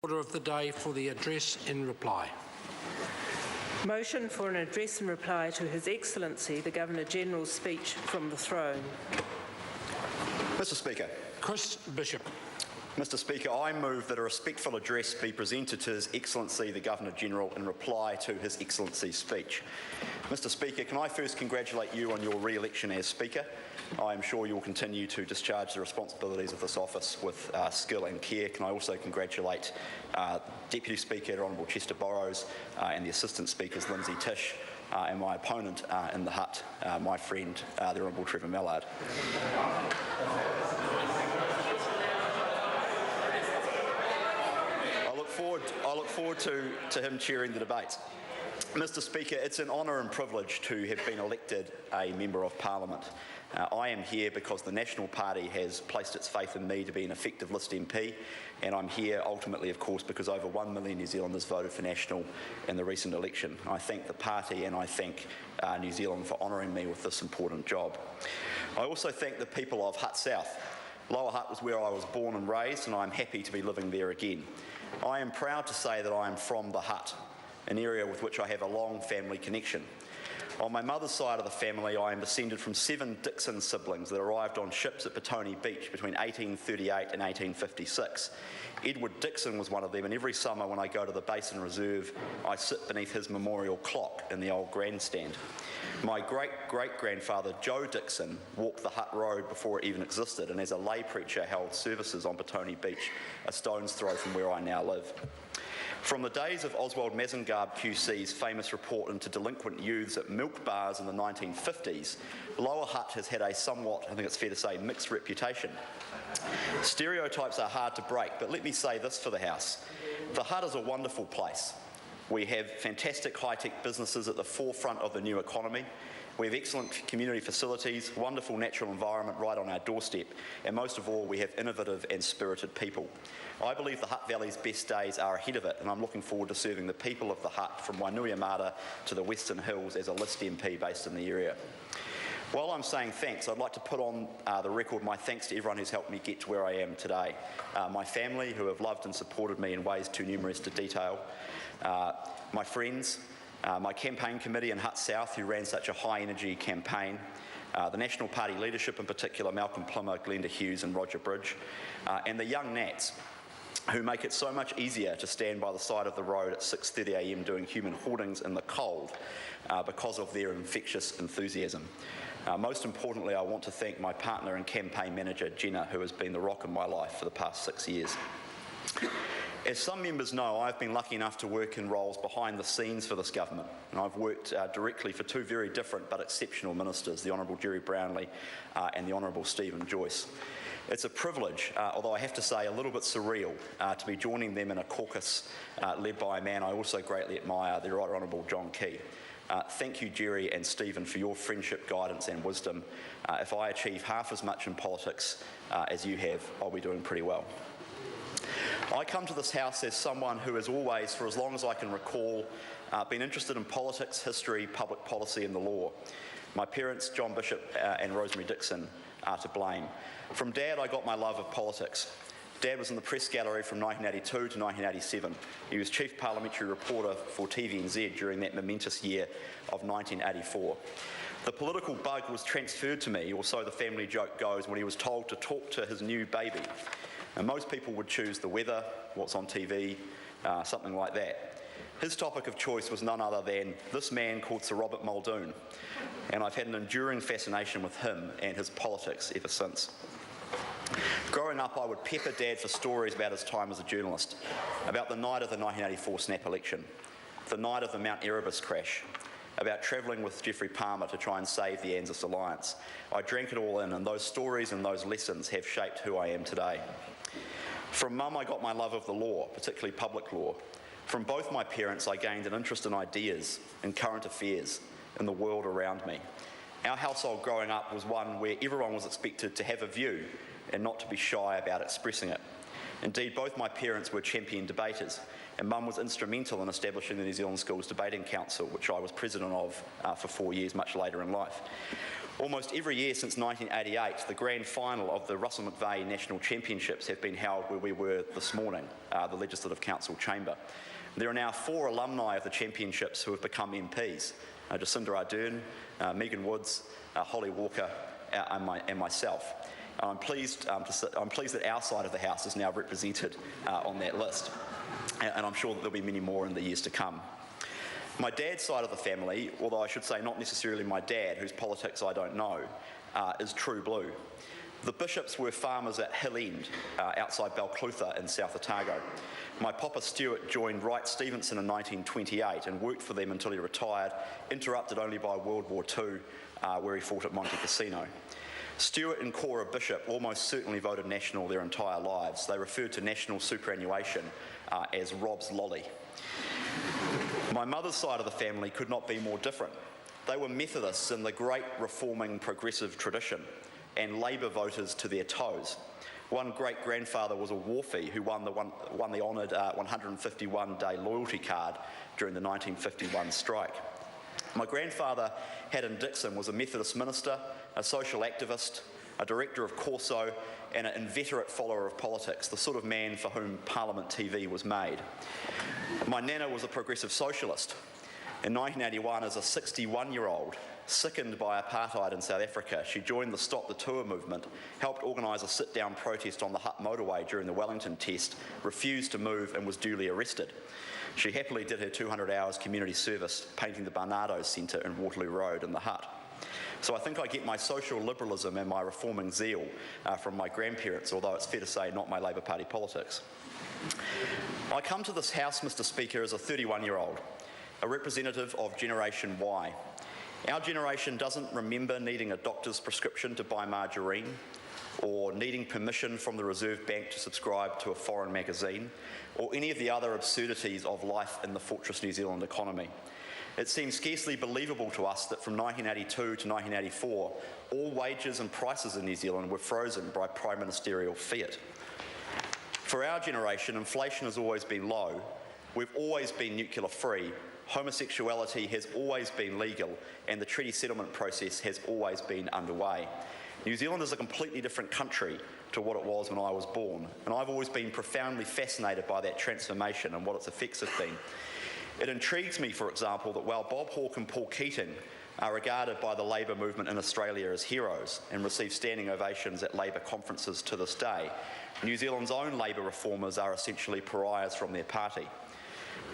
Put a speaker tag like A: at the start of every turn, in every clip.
A: Order of the day for the address in reply.
B: Motion for an address in reply to His Excellency the Governor-General's speech from the throne.
C: Mr Speaker.
A: Chris Bishop.
C: Mr Speaker, I move that a respectful address be presented to His Excellency the Governor-General in reply to His Excellency's speech. Mr Speaker, can I first congratulate you on your re-election as Speaker? I am sure you will continue to discharge the responsibilities of this office with skill and care. Can I also congratulate Deputy Speaker, the Honourable Chester Borrows, and the Assistant Speakers, Lindsay Tish, and my opponent in the hut, my friend, the Honourable Trevor Mallard. I look forward to him chairing the debate. Mr Speaker, it's an honour and privilege to have been elected a Member of Parliament. I am here because the National Party has placed its faith in me to be an effective list MP, and I'm here ultimately, of course, because over 1 million New Zealanders voted for National in the recent election. I thank the party and I thank New Zealand for honouring me with this important job. I also thank the people of Hutt South. Lower Hutt was where I was born and raised, and I'm happy to be living there again. I am proud to say that I am from the Hutt, an area with which I have a long family connection. On my mother's side of the family, I am descended from 7 Dixon siblings that arrived on ships at Petone Beach between 1838 and 1856. Edward Dixon was one of them, and every summer when I go to the Basin Reserve, I sit beneath his memorial clock in the old grandstand. My great-great-grandfather, Joe Dixon, walked the Hutt Road before it even existed, and as a lay preacher held services on Petone Beach, a stone's throw from where I now live. From the days of Oswald Mazengard QC's famous report into delinquent youths at milk bars in the 1950s, Lower Hutt has had a somewhat, I think it's fair to say, mixed reputation. Stereotypes are hard to break, but let me say this for the House. The Hutt is a wonderful place. We have fantastic high-tech businesses at the forefront of the new economy. We have excellent community facilities, wonderful natural environment right on our doorstep, and most of all, we have innovative and spirited people. I believe the Hutt Valley's best days are ahead of it, and I'm looking forward to serving the people of the Hutt from Wainuiomata to the Western Hills as a list MP based in the area. While I'm saying thanks, I'd like to put on the record my thanks to everyone who's helped me get to where I am today. My family, who have loved and supported me in ways too numerous to detail. My friends, my campaign committee in Hutt South, who ran such a high-energy campaign, the National Party leadership in particular, Malcolm Plummer, Glenda Hughes and Roger Bridge, and the young Nats, who make it so much easier to stand by the side of the road at 6:30 a.m. doing human hoardings in the cold because of their infectious enthusiasm. Most importantly, I want to thank my partner and campaign manager, Jenna, who has been the rock in my life for the past 6 years. As some members know, I've been lucky enough to work in roles behind the scenes for this government, and I've worked directly for 2 very different but exceptional ministers, the Honourable Jerry Brownlee and the Honourable Stephen Joyce. It's a privilege, although I have to say a little bit surreal, to be joining them in a caucus led by a man I also greatly admire, the Right Honourable John Key. Thank you, Jerry and Stephen, for your friendship, guidance and wisdom. If I achieve half as much in politics as you have, I'll be doing pretty well. I come to this House as someone who has always, for as long as I can recall, been interested in politics, history, public policy and the law. My parents, John Bishop and Rosemary Dixon, are to blame. From Dad, I got my love of politics. Dad was in the press gallery from 1982 to 1987. He was Chief Parliamentary Reporter for TVNZ during that momentous year of 1984. The political bug was transferred to me, or so the family joke goes, when he was told to talk to his new baby. And most people would choose the weather, what's on TV, something like that. His topic of choice was none other than this man called Sir Robert Muldoon, and I've had an enduring fascination with him and his politics ever since. Growing up, I would pepper Dad for stories about his time as a journalist, about the night of the 1984 snap election, the night of the Mount Erebus crash, about travelling with Geoffrey Palmer to try and save the ANZUS alliance. I drank it all in, and those stories and those lessons have shaped who I am today. From Mum, I got my love of the law, particularly public law. From both my parents, I gained an interest in ideas, in current affairs, in the world around me. Our household growing up was one where everyone was expected to have a view and not to be shy about expressing it. Indeed, both my parents were champion debaters, and Mum was instrumental in establishing the New Zealand Schools Debating Council, which I was president of for 4 years much later in life. Almost every year since 1988, the grand final of the Russell McVeigh National Championships have been held where we were this morning, the Legislative Council chamber. There are now 4 alumni of the championships who have become MPs, Jacinda Ardern, Megan Woods, Holly Walker and myself. I'm pleased that our side of the House is now represented on that list, and I'm sure that there'll be many more in the years to come. My dad's side of the family, although I should say not necessarily my dad, whose politics I don't know, is true blue. The Bishops were farmers at Hill End, outside Balclutha in South Otago. My papa Stuart joined Wright Stevenson in 1928 and worked for them until he retired, interrupted only by World War II, where he fought at Monte Cassino. Stuart and Cora Bishop almost certainly voted National their entire lives. They referred to national superannuation as Rob's lolly. My mother's side of the family could not be more different. They were Methodists in the great reforming progressive tradition and Labour voters to their toes. One great-grandfather was a wharfie who won the honoured 151-day loyalty card during the 1951 strike. My grandfather, Haddon Dixon, was a Methodist minister, a social activist, a director of Corso, and an inveterate follower of politics, the sort of man for whom Parliament TV was made. My nana was a progressive socialist. In 1981, as a 61-year-old, sickened by apartheid in South Africa, she joined the Stop the Tour movement, helped organise a sit-down protest on the Hutt motorway during the Wellington test, refused to move and was duly arrested. She happily did her 200 hours community service painting the Barnardo's Centre in Waterloo Road in the Hutt. So I think I get my social liberalism and my reforming zeal from my grandparents, although it's fair to say not my Labour Party politics. I come to this House, Mr Speaker, as a 31-year-old, a representative of Generation Y. Our generation doesn't remember needing a doctor's prescription to buy margarine, or needing permission from the Reserve Bank to subscribe to a foreign magazine, or any of the other absurdities of life in the fortress New Zealand economy. It seems scarcely believable to us that from 1982 to 1984, all wages and prices in New Zealand were frozen by prime ministerial fiat. For our generation, inflation has always been low, we've always been nuclear free, homosexuality has always been legal, and the treaty settlement process has always been underway. New Zealand is a completely different country to what it was when I was born, and I've always been profoundly fascinated by that transformation and what its effects have been. It intrigues me, for example, that while Bob Hawke and Paul Keating are regarded by the Labour movement in Australia as heroes and receive standing ovations at Labour conferences to this day, New Zealand's own Labour reformers are essentially pariahs from their party.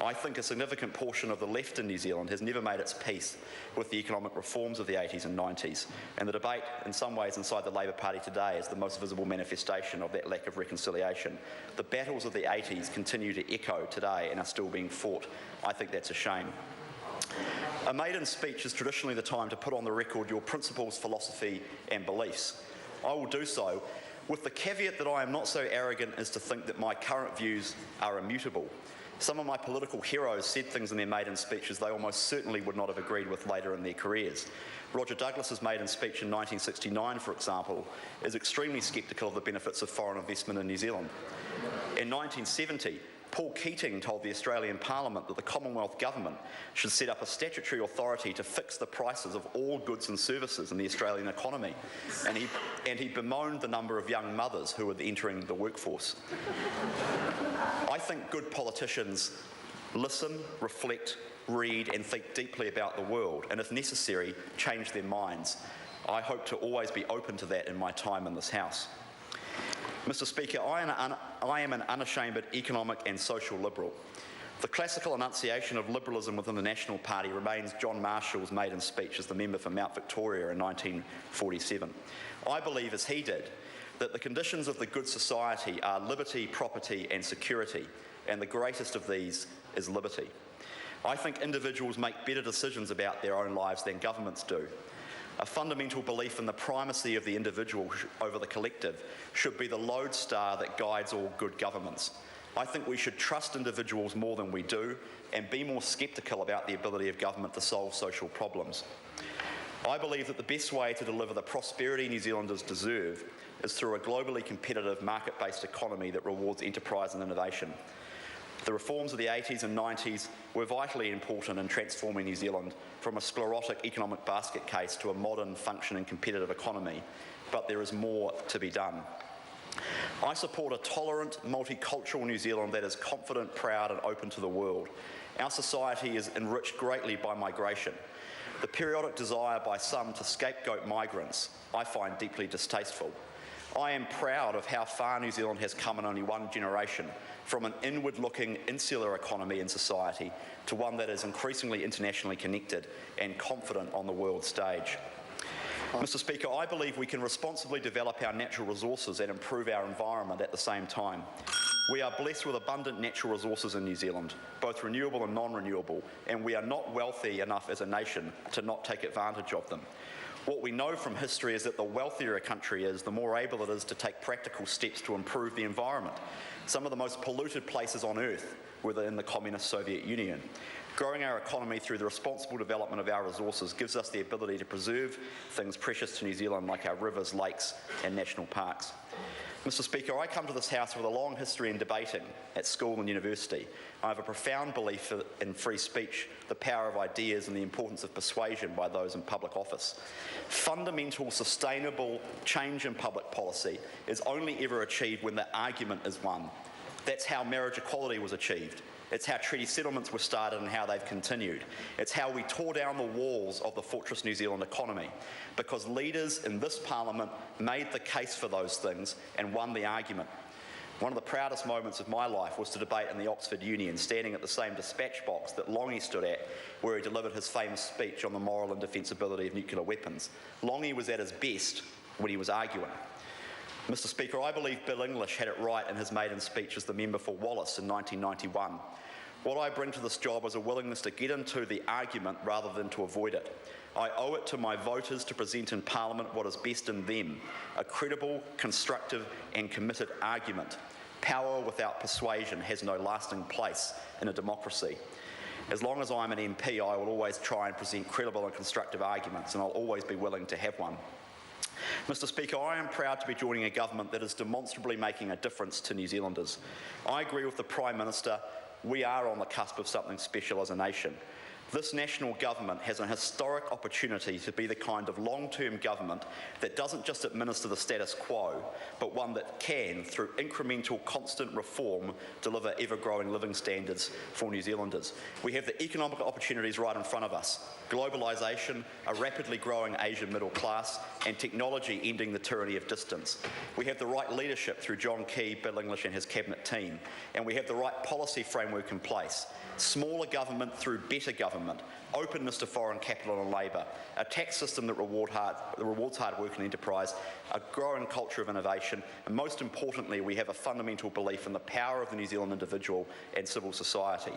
C: I think a significant portion of the left in New Zealand has never made its peace with the economic reforms of the 80s and 90s, and the debate in some ways inside the Labour Party today is the most visible manifestation of that lack of reconciliation. The battles of the 80s continue to echo today and are still being fought. I think that's a shame. A maiden speech is traditionally the time to put on the record your principles, philosophy and beliefs. I will do so with the caveat that I am not so arrogant as to think that my current views are immutable. Some of my political heroes said things in their maiden speeches they almost certainly would not have agreed with later in their careers. Roger Douglas's maiden speech in 1969, for example, is extremely sceptical of the benefits of foreign investment in New Zealand. In 1970, Paul Keating told the Australian Parliament that the Commonwealth Government should set up a statutory authority to fix the prices of all goods and services in the Australian economy, and he bemoaned the number of young mothers who were entering the workforce. I think good politicians listen, reflect, read and think deeply about the world, and if necessary, change their minds. I hope to always be open to that in my time in this House. Mr Speaker, I am an unashamed economic and social liberal. The classical enunciation of liberalism within the National Party remains John Marshall's maiden speech as the member for Mount Victoria in 1947. I believe, as he did, that the conditions of the good society are liberty, property and security, and the greatest of these is liberty. I think individuals make better decisions about their own lives than governments do. A fundamental belief in the primacy of the individual over the collective should be the lodestar that guides all good governments. I think we should trust individuals more than we do and be more sceptical about the ability of government to solve social problems. I believe that the best way to deliver the prosperity New Zealanders deserve is through a globally competitive market-based economy that rewards enterprise and innovation. The reforms of the 80s and 90s were vitally important in transforming New Zealand from a sclerotic economic basket case to a modern, functioning, competitive economy, but there is more to be done. I support a tolerant, multicultural New Zealand that is confident, proud and open to the world. Our society is enriched greatly by migration. The periodic desire by some to scapegoat migrants I find deeply distasteful. I am proud of how far New Zealand has come in only one generation, from an inward-looking, insular economy and society to one that is increasingly internationally connected and confident on the world stage. Mr. Speaker, I believe we can responsibly develop our natural resources and improve our environment at the same time. We are blessed with abundant natural resources in New Zealand, both renewable and non-renewable, and we are not wealthy enough as a nation to not take advantage of them. What we know from history is that the wealthier a country is, the more able it is to take practical steps to improve the environment. Some of the most polluted places on earth were in the communist Soviet Union. Growing our economy through the responsible development of our resources gives us the ability to preserve things precious to New Zealand like our rivers, lakes and national parks. Mr. Speaker, I come to this House with a long history in debating at school and university. I have a profound belief in free speech, the power of ideas and the importance of persuasion by those in public office. Fundamental, sustainable change in public policy is only ever achieved when the argument is won. That's how marriage equality was achieved. It's how treaty settlements were started and how they've continued. It's how we tore down the walls of the fortress New Zealand economy, because leaders in this Parliament made the case for those things and won the argument. One of the proudest moments of my life was to debate in the Oxford Union, standing at the same dispatch box that Longy stood at, where he delivered his famous speech on the moral indefensibility of nuclear weapons. Longy was at his best when he was arguing. Mr. Speaker, I believe Bill English had it right in his maiden speech as the member for Wallace in 1991. What I bring to this job is a willingness to get into the argument rather than to avoid it. I owe it to my voters to present in Parliament what is best in them, a credible, constructive and committed argument. Power without persuasion has no lasting place in a democracy. As long as I'm an MP, I will always try and present credible and constructive arguments, and I'll always be willing to have one. Mr. Speaker, I am proud to be joining a government that is demonstrably making a difference to New Zealanders. I agree with the Prime Minister, we are on the cusp of something special as a nation. This national government has an historic opportunity to be the kind of long-term government that doesn't just administer the status quo, but one that can, through incremental, constant reform, deliver ever-growing living standards for New Zealanders. We have the economic opportunities right in front of us. Globalisation, a rapidly growing Asian middle class, and technology ending the tyranny of distance. We have the right leadership through John Key, Bill English and his cabinet team, and we have the right policy framework in place. Smaller government through better government, openness to foreign capital and labour, a tax system that rewards hard work and enterprise, a growing culture of innovation, and most importantly, we have a fundamental belief in the power of the New Zealand individual and civil society.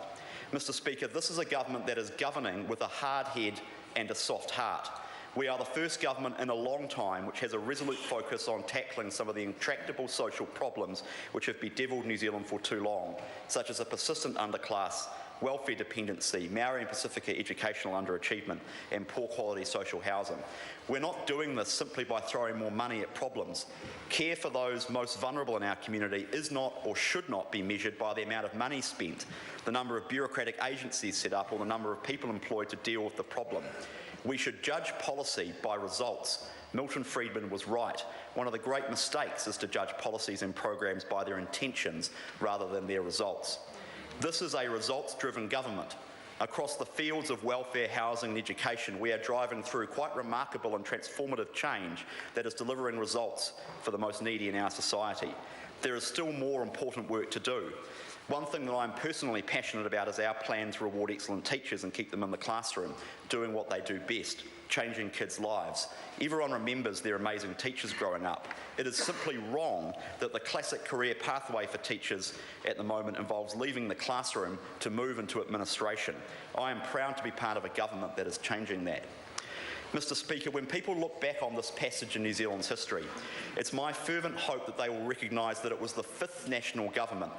C: Mr. Speaker, this is a government that is governing with a hard head and a soft heart. We are the first government in a long time which has a resolute focus on tackling some of the intractable social problems which have bedevilled New Zealand for too long, such as a persistent underclass, welfare dependency, Maori and Pacifica educational underachievement, and poor quality social housing. We're not doing this simply by throwing more money at problems. Care for those most vulnerable in our community is not or should not be measured by the amount of money spent, the number of bureaucratic agencies set up, or the number of people employed to deal with the problem. We should judge policy by results. Milton Friedman was right. One of the great mistakes is to judge policies and programs by their intentions rather than their results. This is a results-driven government. Across the fields of welfare, housing and education, we are driving through quite remarkable and transformative change that is delivering results for the most needy in our society. There is still more important work to do. One thing that I'm personally passionate about is our plan to reward excellent teachers and keep them in the classroom, doing what they do best, changing kids' lives. Everyone remembers their amazing teachers growing up. It is simply wrong that the classic career pathway for teachers at the moment involves leaving the classroom to move into administration. I am proud to be part of a government that is changing that. Mr. Speaker, when people look back on this passage in New Zealand's history, it's my fervent hope that they will recognise that it was the fifth national government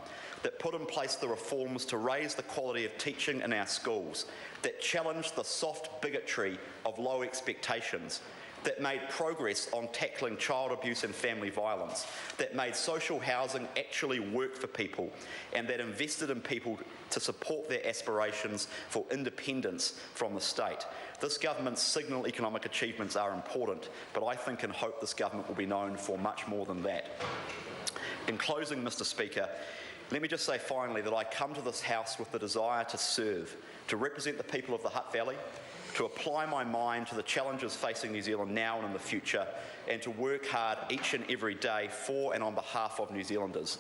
C: that put in place the reforms to raise the quality of teaching in our schools, that challenged the soft bigotry of low expectations, that made progress on tackling child abuse and family violence, that made social housing actually work for people, and that invested in people to support their aspirations for independence from the state. This government's signal economic achievements are important, but I think and hope this government will be known for much more than that. In closing, Mr. Speaker, let me just say finally that I come to this House with the desire to serve, to represent the people of the Hutt Valley, to apply my mind to the challenges facing New Zealand now and in the future, and to work hard each and every day for and on behalf of New Zealanders.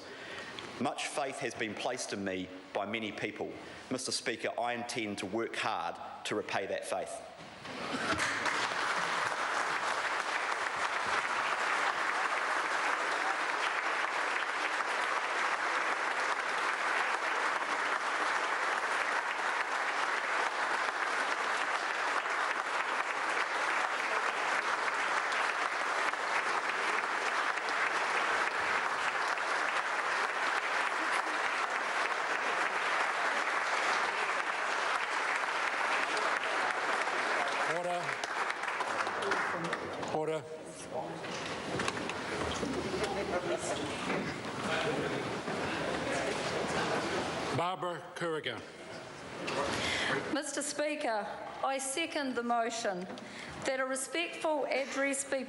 C: Much faith has been placed in me by many people. Mr. Speaker, I intend to work hard to repay that faith.
A: Order. Order. Barbara Kurigan.
D: Mr. Speaker, I second the motion that a respectful address be